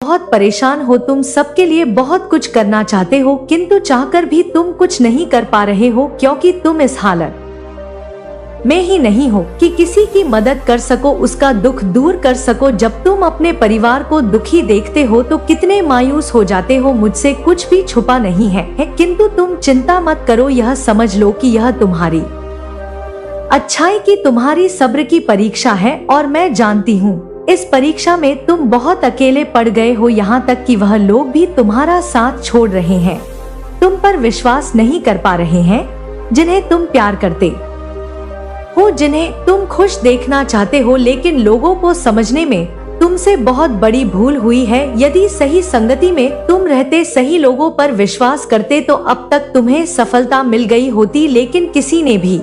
बहुत परेशान हो, तुम सबके लिए बहुत कुछ करना चाहते हो किंतु चाहकर भी तुम कुछ नहीं कर पा रहे हो क्योंकि तुम इस हालत में ही नहीं हो कि किसी की मदद कर सको, उसका दुख दूर कर सको। जब तुम अपने परिवार को दुखी देखते हो तो कितने मायूस हो जाते हो। मुझसे कुछ भी छुपा नहीं है, किंतु तुम चिंता मत करो, यह समझ लो कि यह तुम्हारी अच्छाई की, तुम्हारी सब्र की परीक्षा है और मैं जानती हूँ इस परीक्षा में तुम बहुत अकेले पड़ गए हो, यहाँ तक कि वह लोग भी तुम्हारा साथ छोड़ रहे हैं, तुम पर विश्वास नहीं कर पा रहे हैं, जिन्हें तुम प्यार करते हो, जिन्हें तुम खुश देखना चाहते हो। लेकिन लोगों को समझने में तुमसे बहुत बड़ी भूल हुई है। यदि सही संगति में तुम रहते, सही लोगों पर विश्वास करते तो अब तक तुम्हें सफलता मिल गई होती, लेकिन किसी ने भी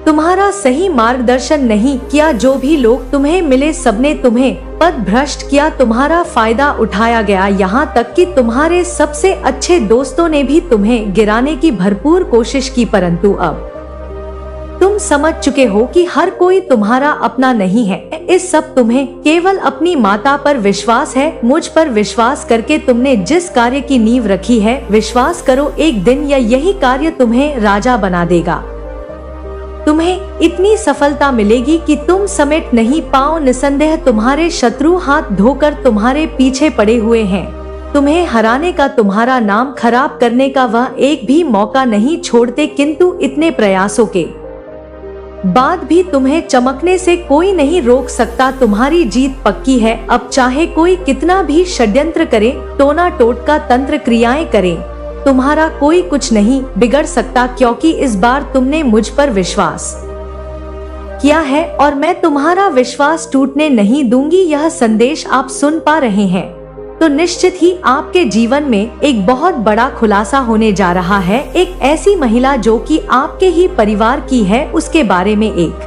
तुम्हारा सही मार्गदर्शन नहीं किया। जो भी लोग तुम्हें मिले सबने तुम्हें पथ भ्रष्ट किया, तुम्हारा फायदा उठाया गया, यहाँ तक कि तुम्हारे सबसे अच्छे दोस्तों ने भी तुम्हें गिराने की भरपूर कोशिश की। परंतु अब तुम समझ चुके हो कि हर कोई तुम्हारा अपना नहीं है। इस सब तुम्हें केवल अपनी माता पर विश्वास है, मुझ पर विश्वास करके तुमने जिस कार्य की नींव रखी है, विश्वास करो एक दिन यही कार्य तुम्हें राजा बना देगा। तुम्हें इतनी सफलता मिलेगी कि तुम समेट नहीं पाओ। निसंदेह तुम्हारे शत्रु हाथ धोकर तुम्हारे पीछे पड़े हुए हैं, तुम्हें हराने का, तुम्हारा नाम खराब करने का वह एक भी मौका नहीं छोड़ते, किंतु इतने प्रयासों के बाद भी तुम्हें चमकने से कोई नहीं रोक सकता। तुम्हारी जीत पक्की है। अब चाहे कोई कितना भी षड्यंत्र करे, टोना टोटका तंत्र क्रियाएं करे, तुम्हारा कोई कुछ नहीं बिगड़ सकता, क्योंकि इस बार तुमने मुझ पर विश्वास किया है और मैं तुम्हारा विश्वास टूटने नहीं दूंगी। यह संदेश आप सुन पा रहे हैं तो निश्चित ही आपके जीवन में एक बहुत बड़ा खुलासा होने जा रहा है। एक ऐसी महिला जो कि आपके ही परिवार की है, उसके बारे में एक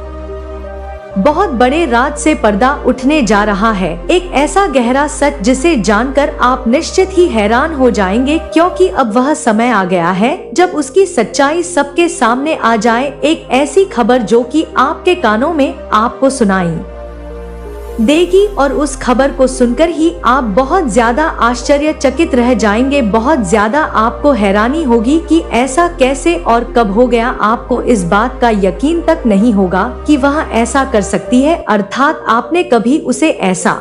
बहुत बड़े राज से पर्दा उठने जा रहा है। एक ऐसा गहरा सच जिसे जानकर आप निश्चित ही हैरान हो जाएंगे, क्योंकि अब वह समय आ गया है जब उसकी सच्चाई सबके सामने आ जाए। एक ऐसी खबर जो कि आपके कानों में आपको सुनाई देगी और उस खबर को सुनकर ही आप बहुत ज्यादा आश्चर्यचकित रह जाएंगे। बहुत ज्यादा आपको हैरानी होगी कि ऐसा कैसे और कब हो गया। आपको इस बात का यकीन तक नहीं होगा कि वह ऐसा कर सकती है, अर्थात आपने कभी उसे ऐसा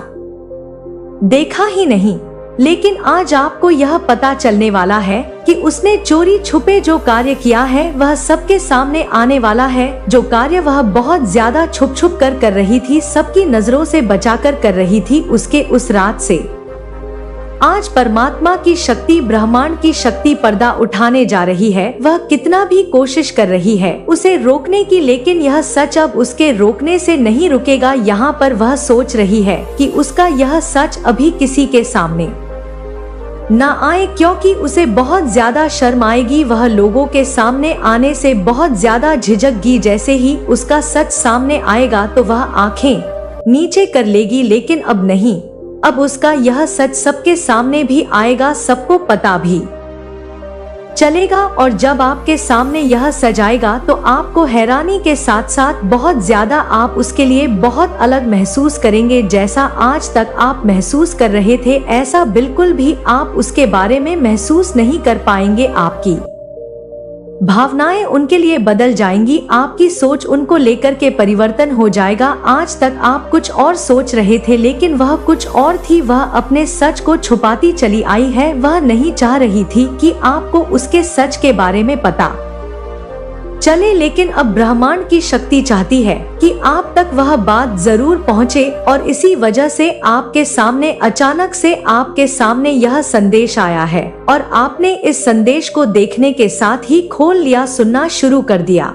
देखा ही नहीं। लेकिन आज आपको यह पता चलने वाला है कि उसने चोरी छुपे जो कार्य किया है वह सबके सामने आने वाला है। जो कार्य वह बहुत ज्यादा छुप छुप कर रही थी, सबकी नजरों से बचाकर कर रही थी, उसके उस रात से आज परमात्मा की शक्ति, ब्रह्मांड की शक्ति पर्दा उठाने जा रही है। वह कितना भी कोशिश कर रही है उसे रोकने की, लेकिन यह सच अब उसके रोकने से नहीं रुकेगा। यहाँ पर वह सोच रही है कि उसका यह सच अभी किसी के सामने न आए, क्योंकि उसे बहुत ज्यादा शर्म आएगी। वह लोगों के सामने आने से बहुत ज्यादा झिझकगी। जैसे ही उसका सच सामने आएगा तो वह आंखें नीचे कर लेगी, लेकिन अब नहीं, अब उसका यह सच सबके सामने भी आएगा, सबको पता भी चलेगा। और जब आपके सामने यह सच आएगा तो आपको हैरानी के साथ साथ बहुत ज्यादा आप उसके लिए बहुत अलग महसूस करेंगे। जैसा आज तक आप महसूस कर रहे थे, ऐसा बिल्कुल भी आप उसके बारे में महसूस नहीं कर पाएंगे। आपकी भावनाएं उनके लिए बदल जाएंगी, आपकी सोच उनको लेकर के परिवर्तन हो जाएगा। आज तक आप कुछ और सोच रहे थे, लेकिन वह कुछ और थी। वह अपने सच को छुपाती चली आई है। वह नहीं चाह रही थी कि आपको उसके सच के बारे में पता चले, लेकिन अब ब्रह्मांड की शक्ति चाहती है कि आप तक वह बात जरूर पहुंचे। और इसी वजह से आपके सामने अचानक से आपके सामने यह संदेश आया है और आपने इस संदेश को देखने के साथ ही खोल लिया, सुनना शुरू कर दिया।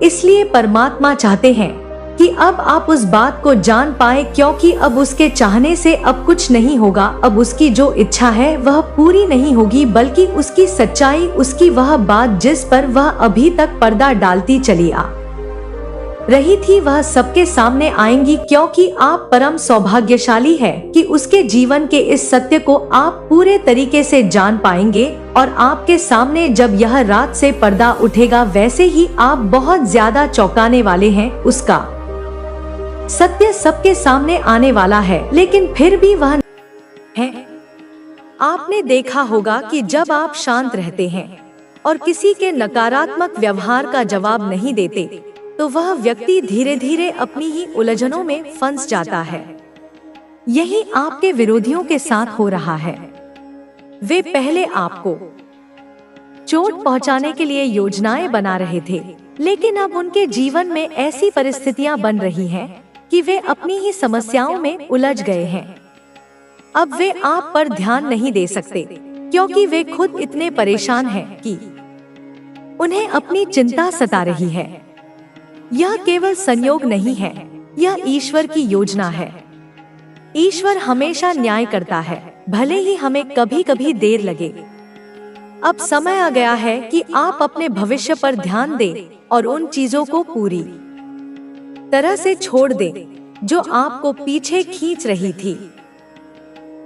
इसलिए परमात्मा चाहते हैं कि अब आप उस बात को जान पाए, क्योंकि अब उसके चाहने से अब कुछ नहीं होगा। अब उसकी जो इच्छा है वह पूरी नहीं होगी, बल्कि उसकी सच्चाई, उसकी वह बात जिस पर वह अभी तक पर्दा डालती चली आ रही थी, वह सबके सामने आएंगी। क्योंकि आप परम सौभाग्यशाली है कि उसके जीवन के इस सत्य को आप पूरे तरीके से जान पाएंगे। और आपके सामने जब यह रात से पर्दा उठेगा, वैसे ही आप बहुत ज्यादा चौंकाने वाले हैं। उसका सत्य सबके सामने आने वाला है, लेकिन फिर भी वह हैं। आपने देखा होगा कि जब आप शांत रहते हैं और किसी के नकारात्मक व्यवहार का जवाब नहीं देते, तो वह व्यक्ति धीरे धीरे अपनी ही उलझनों में फंस जाता है। यही आपके विरोधियों के साथ हो रहा है। वे पहले आपको चोट पहुंचाने के लिए योजनाएं बना रहे थे, लेकिन अब उनके जीवन में ऐसी परिस्थितियां बन रही हैं कि वे अपनी ही समस्याओं में उलझ गए हैं। अब वे आप पर ध्यान नहीं दे सकते, क्योंकि वे खुद इतने परेशान हैं कि उन्हें अपनी चिंता सता रही है। यह केवल संयोग नहीं है, यह ईश्वर की योजना है। ईश्वर हमेशा न्याय करता है, भले ही हमें कभी कभी देर लगे। अब समय आ गया है कि आप अपने भविष्य पर ध्यान दें और उन चीजों को पूरी तरह से छोड़ दें जो आपको पीछे खींच रही थी।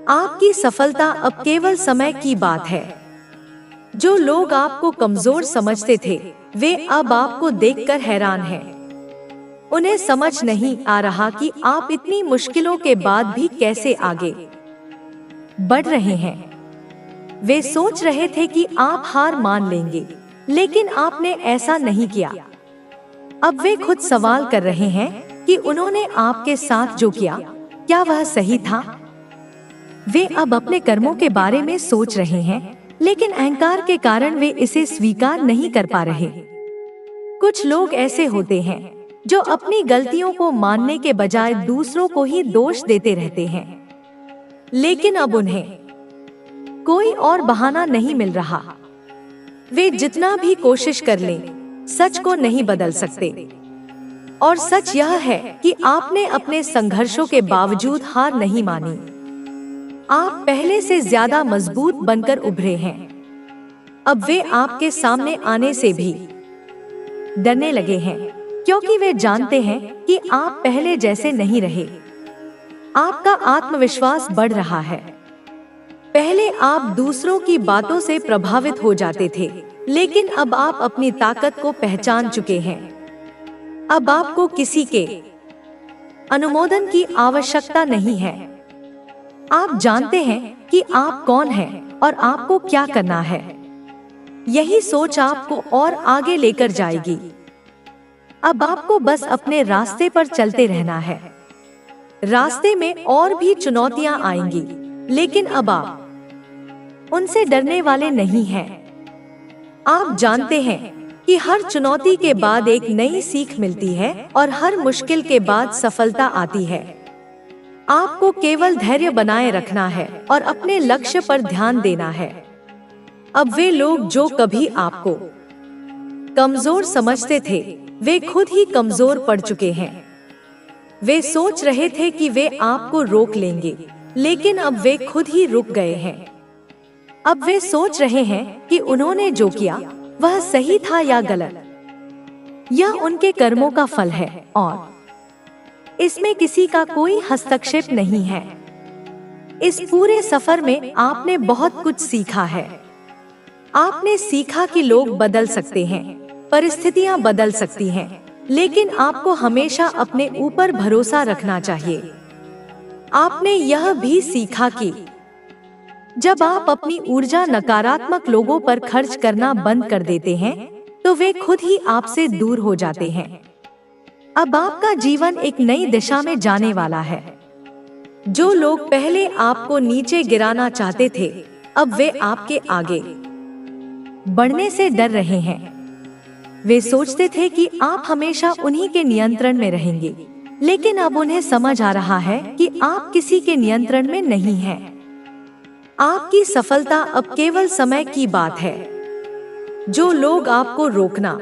आपकी सफलता अब केवल समय की बात है। जो लोग आपको कमजोर समझते थे, वे अब आपको देखकर हैरान हैं। उन्हें समझ नहीं आ रहा कि आप इतनी मुश्किलों के बाद भी कैसे आगे बढ़ रहे हैं। वे सोच रहे थे कि आप हार मान लेंगे, लेकिन आपने ऐसा नहीं किया। अब वे खुद सवाल कर रहे हैं कि उन्होंने आपके साथ जो किया, क्या वह सही था? वे अब अपने कर्मों के बारे में सोच रहे हैं, लेकिन अहंकार के कारण वे इसे स्वीकार नहीं कर पा रहे। कुछ लोग ऐसे होते हैं जो अपनी गलतियों को मानने के बजाय दूसरों को ही दोष देते रहते हैं, लेकिन अब उन्हें कोई और बहाना नहीं मिल रहा। वे जितना भी कोशिश कर लें, सच को नहीं बदल सकते। और सच यह है कि आपने अपने संघर्षों के बावजूद हार नहीं मानी। आप पहले से ज्यादा मजबूत बनकर उभरे हैं। अब वे आपके सामने आने से भी डरने लगे हैं, क्योंकि वे जानते हैं कि आप पहले जैसे नहीं रहे। आपका आत्मविश्वास बढ़ रहा है। पहले आप दूसरों की बातों से प्रभावित हो जाते थे, लेकिन अब आप अपनी ताकत को पहचान चुके हैं। अब आपको किसी के अनुमोदन की आवश्यकता नहीं है। आप जानते हैं कि आप कौन हैं और आपको क्या करना है। यही सोच आपको और आगे लेकर जाएगी। अब आपको बस अपने रास्ते पर चलते रहना है। रास्ते में और भी चुनौतियां आएंगी, लेकिन अब आप उनसे डरने वाले नहीं हैं। आप जानते हैं कि हर चुनौती के बाद एक नई सीख मिलती है और हर मुश्किल के बाद सफलता आती है। आपको केवल धैर्य बनाए रखना है और अपने लक्ष्य पर ध्यान देना है। अब वे लोग जो कभी आपको कमजोर समझते थे, वे खुद ही कमजोर पड़ चुके हैं। वे सोच रहे थे कि वे आपको रोक लेंगे, लेकिन अब वे खुद ही रुक गए हैं। अब वे सोच रहे हैं कि उन्होंने जो किया वह सही था या गलत। यह उनके कर्मों का फल है और इसमें किसी का कोई हस्तक्षेप नहीं है। इस पूरे सफर में आपने बहुत कुछ सीखा है। आपने सीखा कि लोग बदल सकते हैं, परिस्थितियां बदल सकती हैं, लेकिन आपको हमेशा अपने ऊपर भरोसा रखना चाहिए। आपने यह भी सीखा कि जब आप अपनी ऊर्जा नकारात्मक लोगों पर खर्च करना बंद कर देते हैं, तो वे खुद ही आपसे दूर हो जाते हैं। अब आपका जीवन एक नई दिशा में जाने वाला है। जो लोग पहले आपको नीचे गिराना चाहते थे, अब वे आपके आगे बढ़ने से डर रहे हैं। वे सोचते थे कि आप हमेशा उन्हीं के नियंत्रण में रहेंगे, लेकिन अब उन्हें समझ आ रहा है कि आप किसी के नियंत्रण में नहीं हैं। आपकी सफलता अब केवल समय की बात है। जो लोग आपको रोकना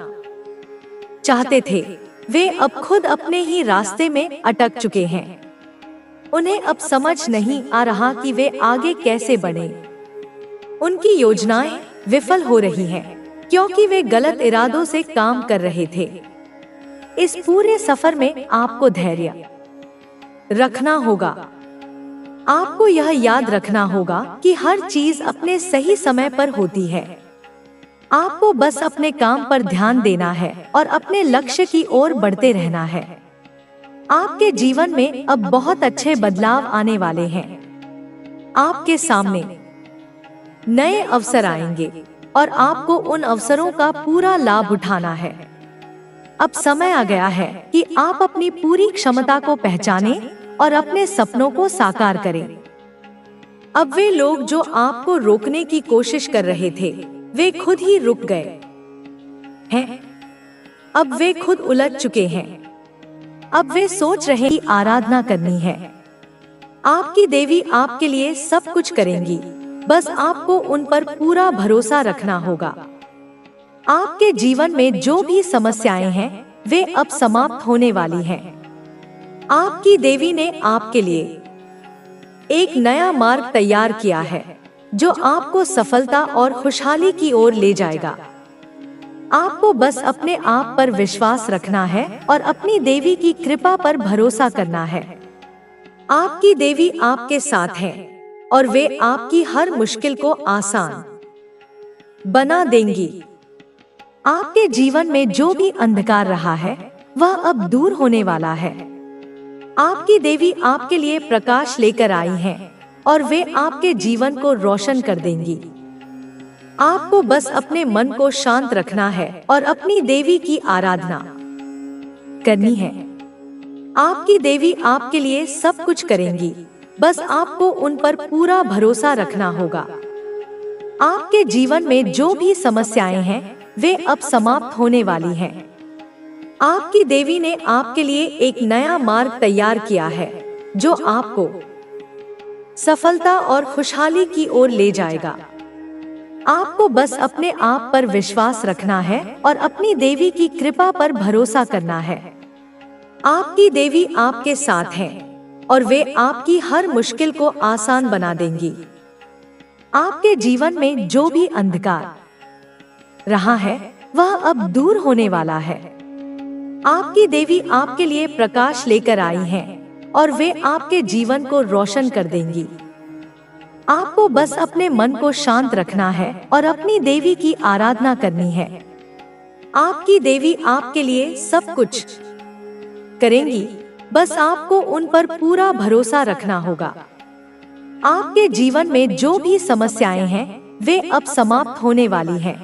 चाहते थे, वे अब खुद अपने ही रास्ते में अटक चुके हैं। उन्हें अब समझ नहीं आ रहा कि वे आगे कैसे बढ़ें। उनकी योजनाएं विफल हो रही हैं, क्योंकि वे गलत इरादों से काम कर रहे थे। इस पूरे सफर में आपको धैर्य रखना होगा। आपको यह याद रखना होगा कि हर चीज अपने सही समय पर होती है। आपको बस अपने काम पर ध्यान देना है और अपने लक्ष्य की ओर बढ़ते रहना है। आपके जीवन में अब बहुत अच्छे बदलाव आने वाले हैं। आपके सामने नए अवसर आएंगे और आपको उन अवसरों का पूरा लाभ उठाना है। अब समय आ गया है कि आप अपनी पूरी क्षमता को पहचानें और अपने सपनों को साकार करें। अब वे लोग जो आपको रोकने की कोशिश कर रहे थे, वे खुद ही रुक गए हैं। अब वे खुद उलझ चुके हैं। अब वे सोच रहे हैं कि आराधना करनी है। आपकी देवी आपके लिए सब कुछ करेंगी, बस आपको उन पर पूरा भरोसा रखना होगा। आपके जीवन में जो भी समस्याएं हैं, वे अब समाप्त होने वाली हैं। आपकी देवी ने आपके लिए एक नया मार्ग तैयार किया है, जो आपको सफलता और खुशहाली की ओर ले जाएगा। आपको बस अपने आप पर विश्वास रखना है और अपनी देवी की कृपा पर भरोसा करना है। आपकी देवी आपके साथ है और वे आपकी हर मुश्किल को आसान बना देंगी। आपके जीवन में जो भी अंधकार रहा है, वह अब दूर होने वाला है। आपकी देवी आपके लिए प्रकाश लेकर आई हैं और वे आपके जीवन को रोशन कर देंगी। आपको बस अपने मन को शांत रखना है और अपनी देवी की आराधना करनी है। आपकी देवी आपके लिए सब कुछ करेंगी, बस आपको उन पर पूरा भरोसा रखना होगा। आपके जीवन में जो भी समस्याएं हैं, वे अब समाप्त होने वाली हैं। आपकी देवी ने आपके लिए एक नया मार्ग तैयार किया है, जो आपको सफलता और खुशहाली की ओर ले जाएगा। आपको बस अपने आप पर विश्वास रखना है और अपनी देवी की कृपा पर भरोसा करना है। आपकी देवी आपके साथ है और वे आपकी हर मुश्किल को आसान बना देंगी। आपके जीवन में जो भी अंधकार रहा है, वह अब दूर होने वाला है। आपकी देवी आपके लिए प्रकाश लेकर आई हैं और वे आपके जीवन को रोशन कर देंगी। आपको बस अपने मन को शांत रखना है और अपनी देवी की आराधना करनी है। आपकी देवी आपके लिए सब कुछ करेंगी, बस आपको उन पर पूरा भरोसा रखना होगा। आपके जीवन में जो भी समस्याएं हैं, वे अब समाप्त होने वाली हैं।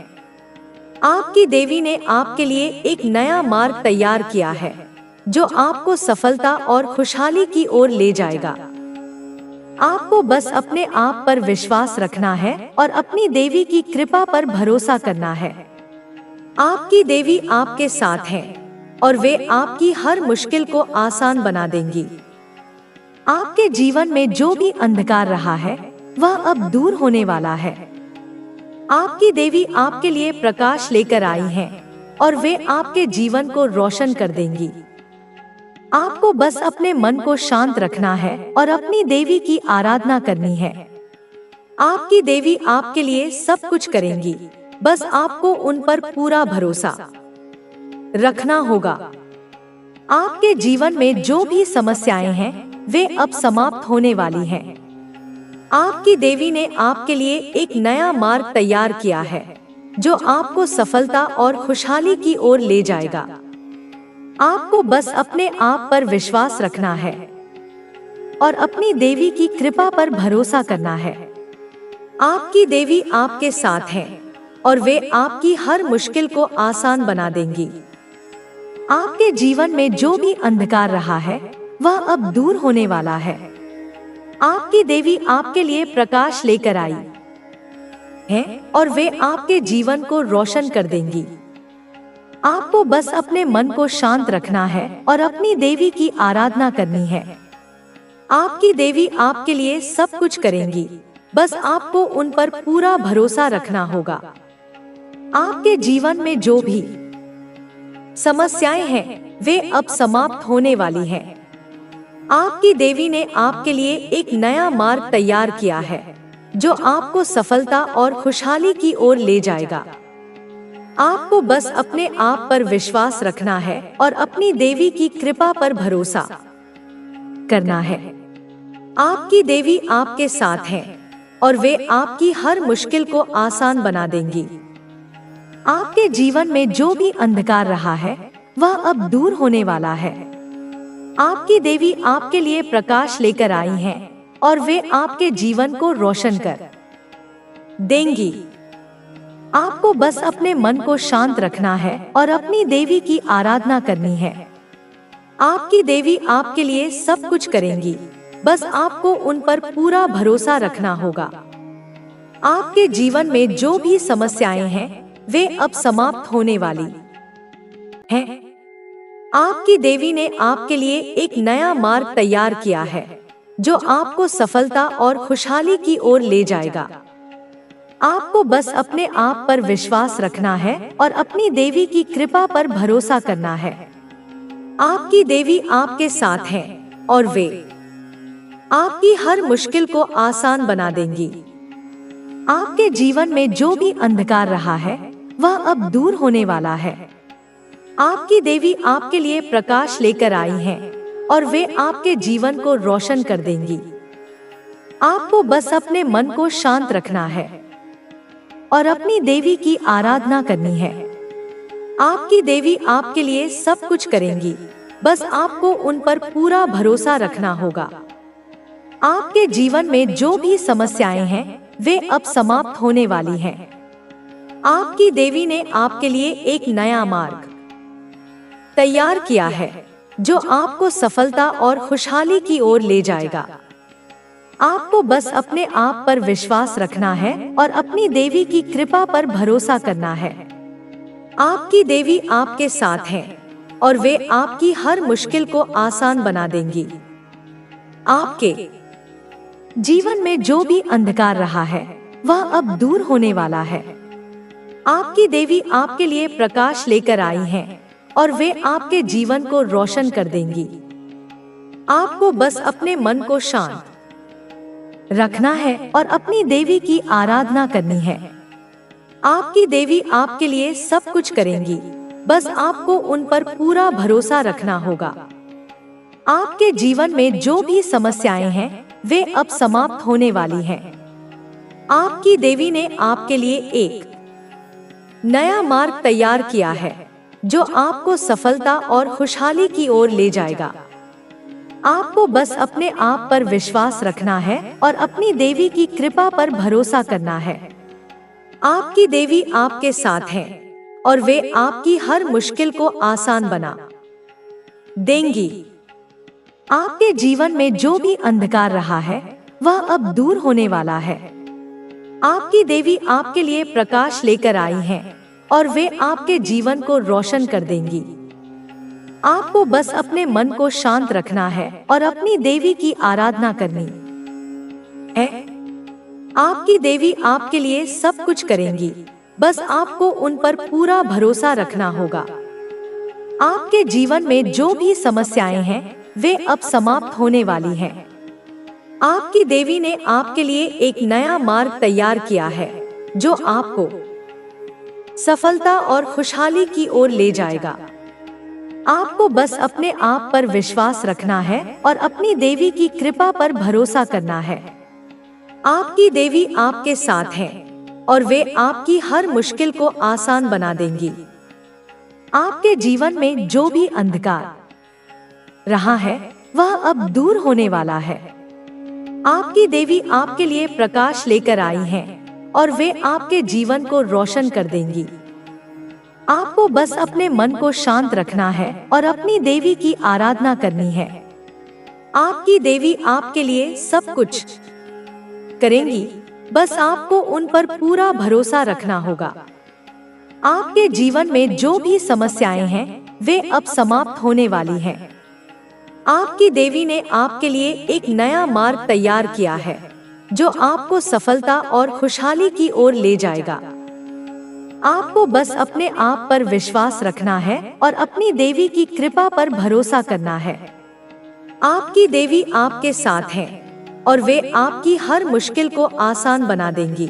आपकी देवी ने आपके लिए एक नया मार्ग तैयार किया है, जो आपको सफलता और खुशहाली की ओर ले जाएगा। आपको बस अपने आप पर विश्वास रखना है और अपनी देवी की कृपा पर भरोसा करना है। आपकी देवी आपके साथ है और वे आपकी हर मुश्किल को आसान बना देंगी। आपके जीवन में जो भी अंधकार रहा है, वह अब दूर होने वाला है। आपकी देवी आपके लिए प्रकाश लेकर आई हैं और वे आपके जीवन को रोशन कर देंगी। आपको बस अपने मन को शांत रखना है और अपनी देवी की आराधना करनी है। आपकी देवी आपके लिए सब कुछ करेंगी, बस आपको उन पर पूरा भरोसा रखना होगा। आपके जीवन में जो भी समस्याएं हैं, वे अब समाप्त होने वाली हैं। आपकी देवी ने आपके लिए एक नया मार्ग तैयार किया है, जो आपको सफलता और खुशहाली की ओर ले जाएगा। आपको बस अपने आप पर विश्वास रखना है और अपनी देवी की कृपा पर भरोसा करना है। आपकी देवी आपके साथ है और वे आपकी हर मुश्किल को आसान बना देंगी। आपके जीवन में जो भी अंधकार रहा है, वह अब दूर होने वाला है। आपकी देवी आपके लिए प्रकाश लेकर आई है और वे आपके जीवन को रोशन कर देंगी। आपको बस अपने मन को शांत रखना है और अपनी देवी की आराधना करनी है। आपकी देवी आपके लिए सब कुछ करेंगी, बस आपको उन पर पूरा भरोसा रखना होगा। आपके जीवन में जो भी समस्याएं हैं, वे अब समाप्त होने वाली हैं। आपकी देवी ने आपके लिए एक नया मार्ग तैयार किया है, जो आपको सफलता और खुशहाली की ओर ले जाएगा। आपको बस अपने आप पर विश्वास रखना है और अपनी देवी की कृपा पर भरोसा करना है। आपकी देवी आपके साथ है और वे आपकी हर मुश्किल को आसान बना देंगी। आपके जीवन में जो भी अंधकार रहा है, वह अब दूर होने वाला है। आपकी देवी आपके लिए प्रकाश लेकर आई हैं और वे आपके जीवन को रोशन कर देंगी। आपको बस अपने मन को शांत रखना है और अपनी देवी की आराधना करनी है। आपकी देवी आपके लिए सब कुछ करेंगी, बस आपको उन पर पूरा भरोसा रखना होगा। आपके जीवन में जो भी समस्याएं हैं वे अब समाप्त होने वाली हैं। आपकी देवी ने आपके लिए एक नया मार्ग तैयार किया है जो आपको सफलता और खुशहाली की ओर ले जाएगा। आपको बस अपने आप पर विश्वास रखना है और अपनी देवी की कृपा पर भरोसा करना है। आपकी देवी आपके साथ है और वे आपकी हर मुश्किल को आसान बना देंगी। आपके जीवन में जो भी अंधकार रहा है वह अब दूर होने वाला है। आपकी देवी आपके लिए प्रकाश लेकर आई हैं और वे आपके जीवन को रोशन कर देंगी। आपको बस अपने मन को शांत रखना है और अपनी देवी की आराधना करनी है। आपकी देवी आपके लिए सब कुछ करेंगी, बस आपको उन पर पूरा भरोसा रखना होगा। आपके जीवन में जो भी समस्याएं हैं वे अब समाप्त होने वाली हैं। आपकी देवी ने आपके लिए एक नया मार्ग तैयार किया है जो आपको सफलता और खुशहाली की ओर ले जाएगा। आपको बस अपने आप पर विश्वास रखना है और अपनी देवी की कृपा पर भरोसा करना है। आपकी देवी आपके साथ है और वे आपकी हर मुश्किल को आसान बना देंगी। आपके जीवन में जो भी अंधकार रहा है वह अब दूर होने वाला है। आपकी देवी आपके लिए प्रकाश लेकर आई हैं और वे आपके जीवन को रोशन कर देंगी। आपको बस अपने मन को शांत रखना है और अपनी देवी की आराधना करनी है। आपकी देवी आपके लिए सब कुछ करेंगी, बस आपको उन पर पूरा भरोसा रखना होगा। आपके जीवन में जो भी समस्याएं हैं वे अब समाप्त होने वाली हैं। आपकी देवी ने आपके लिए एक नया मार्ग तैयार किया है जो आपको सफलता और खुशहाली की ओर ले जाएगा। आपको बस अपने आप पर विश्वास रखना है और अपनी देवी की कृपा पर भरोसा करना है। आपकी देवी आपके साथ है और वे आपकी हर मुश्किल को आसान बना देंगी। आपके जीवन में जो भी अंधकार रहा है वह अब दूर होने वाला है। आपकी देवी आपके लिए प्रकाश लेकर आई हैं और वे आपके जीवन को रोशन कर देंगी। आपको बस अपने मन को शांत रखना है और अपनी देवी की आराधना करनी है। आपकी देवी आपके लिए सब कुछ करेंगी, बस आपको उन पर पूरा भरोसा रखना होगा। आपके जीवन में जो भी समस्याएं हैं वे अब समाप्त होने वाली हैं। आपकी देवी ने आपके लिए एक नया मार्ग तैयार किया है जो आपको सफलता और खुशहाली की ओर ले जाएगा। आपको बस अपने आप पर विश्वास रखना है और अपनी देवी की कृपा पर भरोसा करना है। आपकी देवी आपके साथ है और वे आपकी हर मुश्किल को आसान बना देंगी। आपके जीवन में जो भी अंधकार रहा है वह अब दूर होने वाला है। आपकी देवी आपके लिए प्रकाश लेकर आई हैं और वे आपके जीवन को रोशन कर देंगी। आपको बस अपने मन को शांत रखना है और अपनी देवी की आराधना करनी है। आपकी देवी आपके लिए सब कुछ करेंगी, बस आपको उन पर पूरा भरोसा रखना होगा। आपके जीवन में जो भी समस्याएं हैं वे अब समाप्त होने वाली हैं। आपकी देवी ने आपके लिए एक नया मार्ग तैयार किया है जो आपको सफलता और खुशहाली की ओर ले जाएगा। आपको बस अपने आप पर विश्वास रखना है और अपनी देवी की कृपा पर भरोसा करना है। आपकी देवी आपके साथ है और वे आपकी हर मुश्किल को आसान बना देंगी।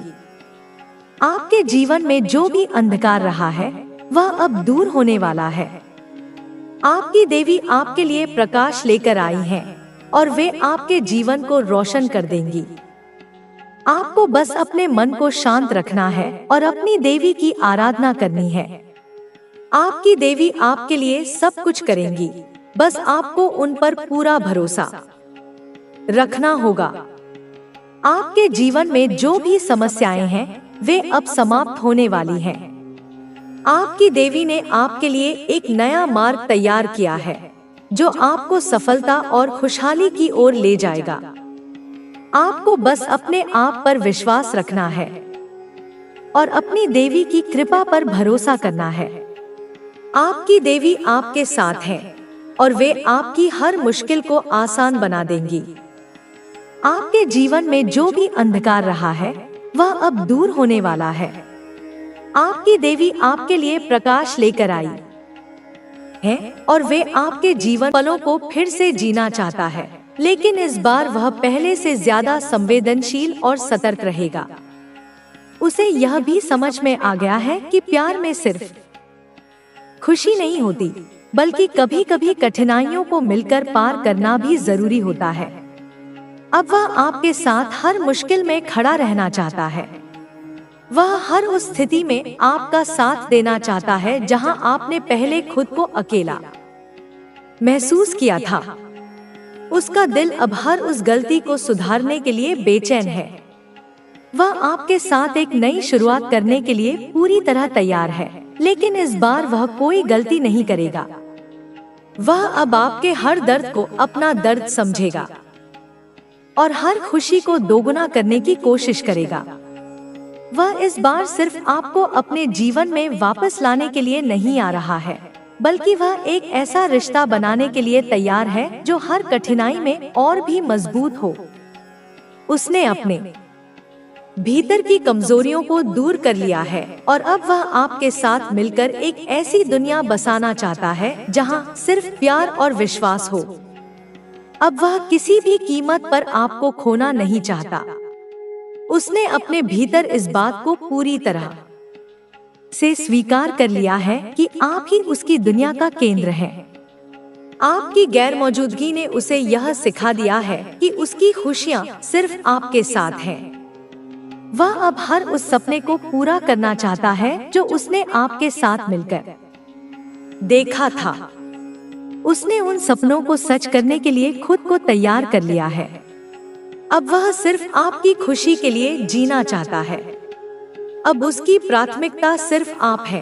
आपके जीवन में जो भी अंधकार रहा है वह अब दूर होने वाला है। आपकी देवी आपके लिए प्रकाश लेकर आई हैं और वे आपके जीवन को रोशन कर देंगी। आपको बस अपने मन को शांत रखना है और अपनी देवी की आराधना करनी है। आपकी देवी आपके लिए सब कुछ करेंगी, बस आपको उन पर पूरा भरोसा रखना होगा। आपके जीवन में जो भी समस्याएं हैं वे अब समाप्त होने वाली हैं। आपकी देवी ने आपके लिए एक नया मार्ग तैयार किया है जो आपको सफलता और खुशहाली की ओर ले जाएगा। आपको बस अपने आप पर विश्वास रखना है और अपनी देवी की कृपा पर भरोसा करना है। आपकी देवी आपके साथ है और वे आपकी हर मुश्किल को आसान बना देंगी। आपके जीवन में जो भी अंधकार रहा है वह अब दूर होने वाला है। आपकी देवी आपके लिए प्रकाश लेकर आई है और वे आपके जीवन पलों को फिर से जीना चाहता है, लेकिन इस बार वह पहले से ज्यादा संवेदनशील और सतर्क रहेगा। उसे यह भी समझ में आ गया है कि प्यार में सिर्फ खुशी नहीं होती, बल्कि कभी कभी कठिनाइयों को मिलकर पार करना भी जरूरी होता है। अब वह आपके साथ हर मुश्किल में खड़ा रहना चाहता है। वह हर उस स्थिति में आपका साथ देना चाहता है जहां आपने पहले खुद को अकेला महसूस किया था। उसका दिल अब हर उस गलती को सुधारने के लिए बेचैन है। वह आपके साथ एक नई शुरुआत करने के लिए पूरी तरह तैयार है, लेकिन इस बार वह कोई गलती नहीं करेगा। वह अब आपके हर दर्द को अपना दर्द समझेगा और हर खुशी को दोगुना करने की कोशिश करेगा। वह इस बार सिर्फ आपको अपने जीवन में वापस लाने के लिए नहीं आ रहा है, बल्कि वह एक ऐसा रिश्ता बनाने के लिए तैयार है जो हर कठिनाई में और भी मजबूत हो। उसने अपने भीतर की कमजोरियों को दूर कर लिया है और अब वह आपके साथ मिलकर एक ऐसी दुनिया बसाना चाहता है जहां सिर्फ प्यार और विश्वास हो। अब वह किसी भी कीमत पर आपको खोना नहीं चाहता। उसने अपने भीतर इस बात को पूरी तरह से स्वीकार कर लिया है कि आप ही उसकी दुनिया का केंद्र हैं। आपकी गैर मौजूदगी ने उसे यह सिखा दिया है कि उसकी खुशियां सिर्फ आपके साथ हैं। वह अब हर उस सपने को पूरा करना चाहता है जो उसने आपके साथ मिलकर देखा था। उसने उन सपनों को सच करने के लिए खुद को तैयार कर लिया है। अब वह सिर्फ आपकी खुशी के लिए जीना चाहता है। अब उसकी प्राथमिकता सिर्फ आप है।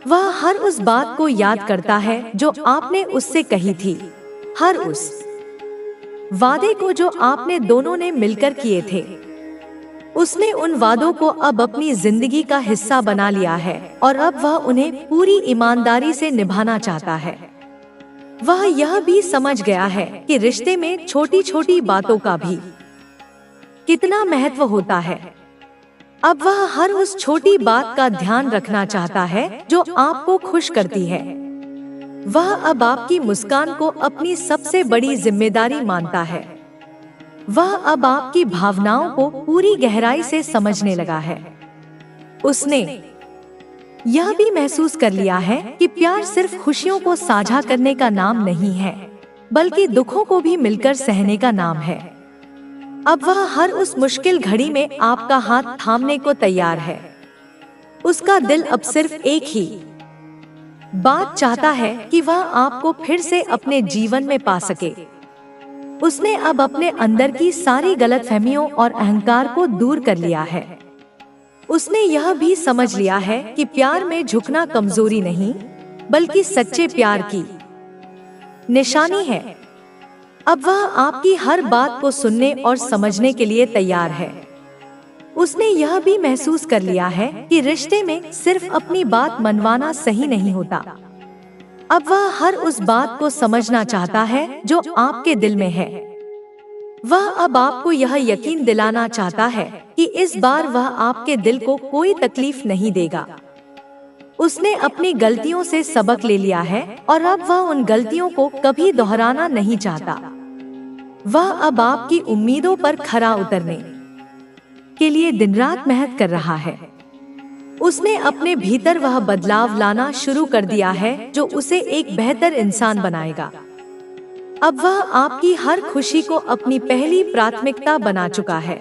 वह हर उस बात को याद करता है जो आपने उससे कही थी, हर उस वादे को जो आपने दोनों ने मिलकर किए थे। उसने उन वादों को अब अपनी जिंदगी का हिस्सा बना लिया है और अब वह उन्हें पूरी ईमानदारी से निभाना चाहता है। वह यह भी समझ गया है कि रिश्ते में छोटी छोटी बातों का भी कितना महत्व होता है। अब वह हर उस छोटी बात का ध्यान रखना चाहता है जो आपको खुश करती है। वह अब आपकी मुस्कान को अपनी सबसे बड़ी जिम्मेदारी मानता है। वह अब आपकी भावनाओं को पूरी गहराई से समझने लगा है। उसने यह भी महसूस कर लिया है कि प्यार सिर्फ खुशियों को साझा करने का नाम नहीं है, बल्कि दुखों को भी मिलकर सहने का नाम है। अब वह हर उस मुश्किल घड़ी में आपका हाथ थामने को तैयार है। उसका दिल अब सिर्फ एक ही बात चाहता है कि वह आपको फिर से अपने जीवन में पा सके। उसने अब अपने अंदर की सारी गलतफहमियों और अहंकार को दूर कर लिया है। उसने यह भी समझ लिया है कि प्यार में झुकना कमजोरी नहीं, बल्कि सच्चे प्यार की निशानी है। अब वह आपकी हर बात को सुनने और समझने के लिए तैयार है। उसने यह भी महसूस कर लिया है कि रिश्ते में सिर्फ अपनी बात मनवाना सही नहीं होता। अब वह हर उस बात को समझना चाहता है जो आपके दिल में है। वह अब आपको यह यकीन दिलाना चाहता है कि इस बार वह आपके दिल को कोई तकलीफ नहीं देगा। उसने अपनी गलतियों से सबक ले लिया है और अब वह उन गलतियों को कभी दोहराना नहीं चाहता। वह अब आपकी उम्मीदों पर खरा उतरने के लिए दिन रात मेहनत कर रहा है। उसने अपने भीतर वह बदलाव लाना शुरू कर दिया है जो उसे एक बेहतर इंसान बनाएगा। अब वह आपकी हर खुशी को अपनी पहली प्राथमिकता बना चुका है।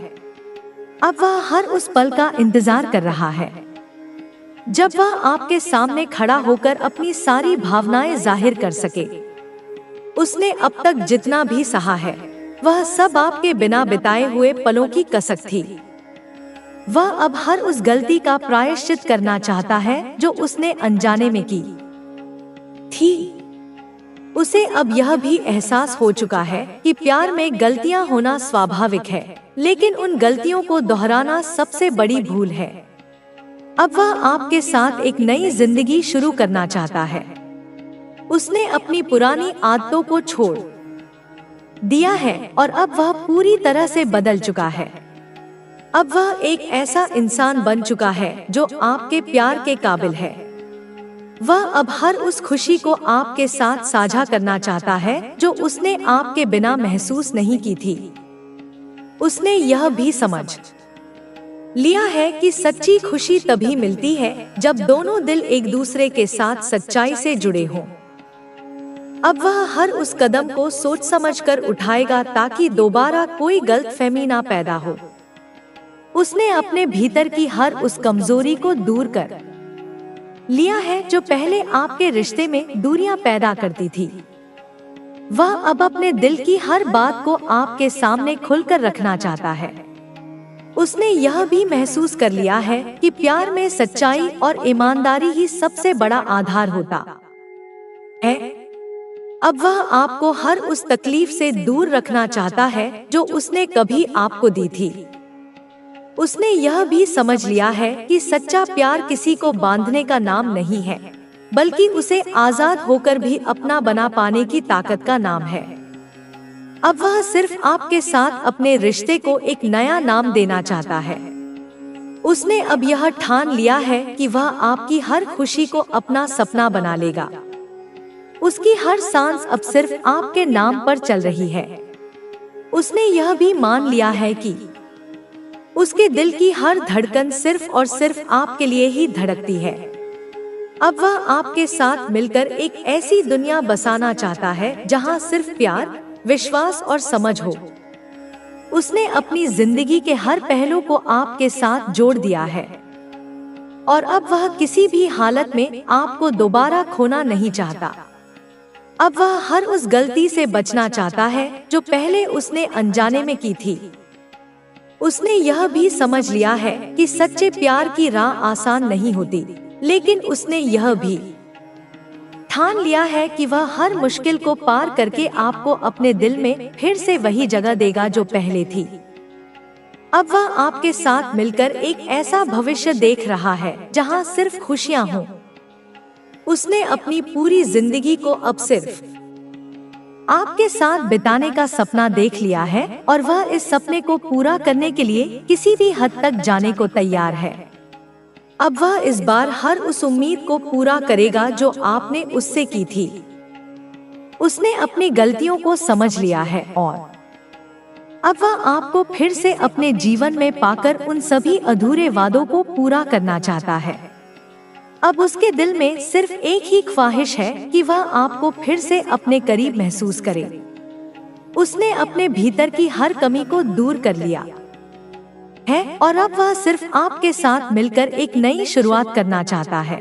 अब वह हर उस पल का इंतजार कर रहा है जब वह आपके सामने खड़ा होकर अपनी सारी भावनाएं जाहिर कर सके। उसने अब तक जितना भी सहा है वह सब आपके बिना बिताए हुए पलों की कसक थी। वह अब हर उस गलती का प्रायश्चित करना चाहता है जो उसने अनजाने में की थी। उसे अब यह भी एहसास हो चुका है कि प्यार में गलतियां होना स्वाभाविक है, लेकिन उन गलतियों को दोहराना सबसे बड़ी भूल है। अब वह आपके साथ एक नई जिंदगी शुरू करना चाहता है। उसने अपनी पुरानी आदतों को छोड़ दिया है और अब वह पूरी तरह से बदल चुका है। अब वह एक ऐसा इंसान बन चुका है जो आपके प्यार के काबिल है। वह अब हर उस खुशी को आपके साथ साझा करना चाहता है जो उसने आपके बिना महसूस नहीं की थी। उसने यह भी समझ लिया है कि सच्ची खुशी तभी मिलती है जब दोनों दिल एक दूसरे के साथ सच्चाई से जुड़े हों। अब वह हर उस कदम को सोच समझकर उठाएगा ताकि दोबारा कोई गलतफहमी ना पैदा हो। उसने अपने भीतर की हर उस कमजोरी को दूर कर लिया है जो पहले आपके रिश्ते में दूरियां पैदा करती थी। वह अब अपने दिल की हर बात को आपके सामने खुलकर रखना चाहता है। उसने यह भी महसूस कर लिया है कि प्यार में सच्चाई और ईमानदारी ही सबसे बड़ा आधार होता है। अब वह आपको हर उस तकलीफ से दूर रखना चाहता है जो उसने कभी आपको दी थी। उसने यह भी समझ लिया है कि सच्चा प्यार किसी को बांधने का नाम नहीं है, बल्कि उसे आजाद होकर भी अपना बना पाने की ताकत का नाम है। अब वह सिर्फ आपके साथ अपने रिश्ते को एक नया नाम देना चाहता है। उसने अब यह ठान लिया है कि वह आपकी हर खुशी को अपना सपना बना लेगा। उसकी हर सांस अब सिर्फ आपके नाम पर चल रही है। उसने यह भी मान लिया है कि उसके दिल की हर धड़कन सिर्फ और सिर्फ आपके लिए ही धड़कती है। अब वह आपके साथ मिलकर एक ऐसी दुनिया बसाना चाहता है जहां सिर्फ प्यार, विश्वास और समझ हो। उसने अपनी जिंदगी के हर पहलू को आपके साथ जोड़ दिया है और अब वह किसी भी हालत में आपको दोबारा खोना नहीं चाहता। अब वह हर उस गलती से बचना चाहता है जो पहले उसने अनजाने में की थी। उसने यह भी समझ लिया है कि सच्चे प्यार की राह आसान नहीं होती, लेकिन उसने यह भी ठान लिया है कि वह हर मुश्किल को पार करके आपको अपने दिल में फिर से वही जगह देगा जो पहले थी। अब वह आपके साथ मिलकर एक ऐसा भविष्य देख रहा है जहां सिर्फ खुशियां हों। उसने अपनी पूरी जिंदगी को अब सिर्फ आपके साथ बिताने का सपना देख लिया है और वह इस सपने को पूरा करने के लिए किसी भी हद तक जाने को तैयार है। अब वह इस बार हर उस उम्मीद को पूरा करेगा जो आपने उससे की थी। उसने अपनी गलतियों को समझ लिया है और अब वह आपको फिर से अपने जीवन में पाकर उन सभी अधूरे वादों को पूरा करना चाहता है। अब उसके दिल में सिर्फ एक ही ख्वाहिश है कि वह आपको फिर से अपने करीब महसूस करे। उसने अपने भीतर की हर कमी को दूर कर लिया है और अब वह सिर्फ आपके साथ मिलकर एक नई शुरुआत करना चाहता है।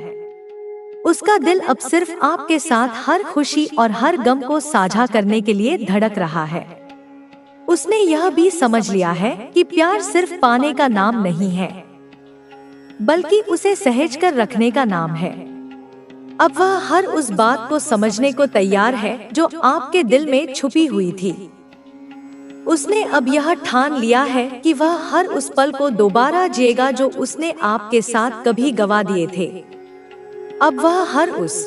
उसका दिल अब सिर्फ आपके साथ हर खुशी और हर गम को साझा करने के लिए धड़क रहा है। उसने यह भी समझ लिया है कि प्यार सिर्फ पाने का नाम नहीं है, बल्कि उसे सहेज कर रखने का नाम है। अब वह हर उस बात को समझने को तैयार है जो आपके दिल में छुपी हुई थी। उसने अब यह ठान लिया है कि वह हर उस पल को दोबारा जिएगा जो उसने आपके साथ कभी गवा दिए थे। अब वह हर उस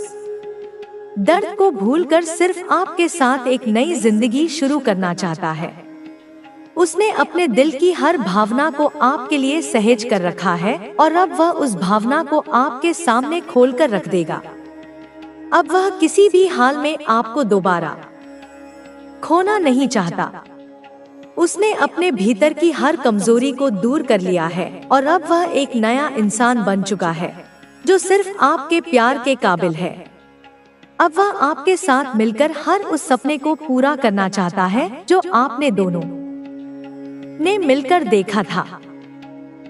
दर्द को भूलकर सिर्फ आपके साथ एक नई जिंदगी शुरू करना चाहता है। उसने अपने दिल की हर भावना को आपके लिए सहेज कर रखा है और अब वह उस भावना को आपके सामने खोलकर रख देगा। अब वह किसी भी हाल में आपको दोबारा खोना नहीं चाहता। उसने अपने भीतर की हर कमजोरी को दूर कर लिया है और अब वह एक नया इंसान बन चुका है जो सिर्फ आपके प्यार के काबिल है। अब वह आपके साथ मिलकर हर उस सपने को पूरा करना चाहता है जो आपने दोनों ने मिलकर देखा था।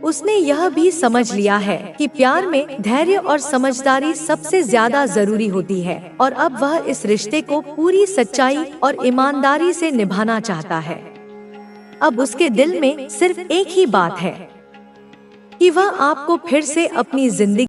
उसने यह भी समझ लिया है कि प्यार में धैर्य और समझदारी सबसे ज्यादा जरूरी होती है और अब वह इस रिश्ते को पूरी सच्चाई और ईमानदारी से निभाना चाहता है। अब उसके दिल में सिर्फ एक ही बात है कि वह आपको फिर से अपनी जिंदगी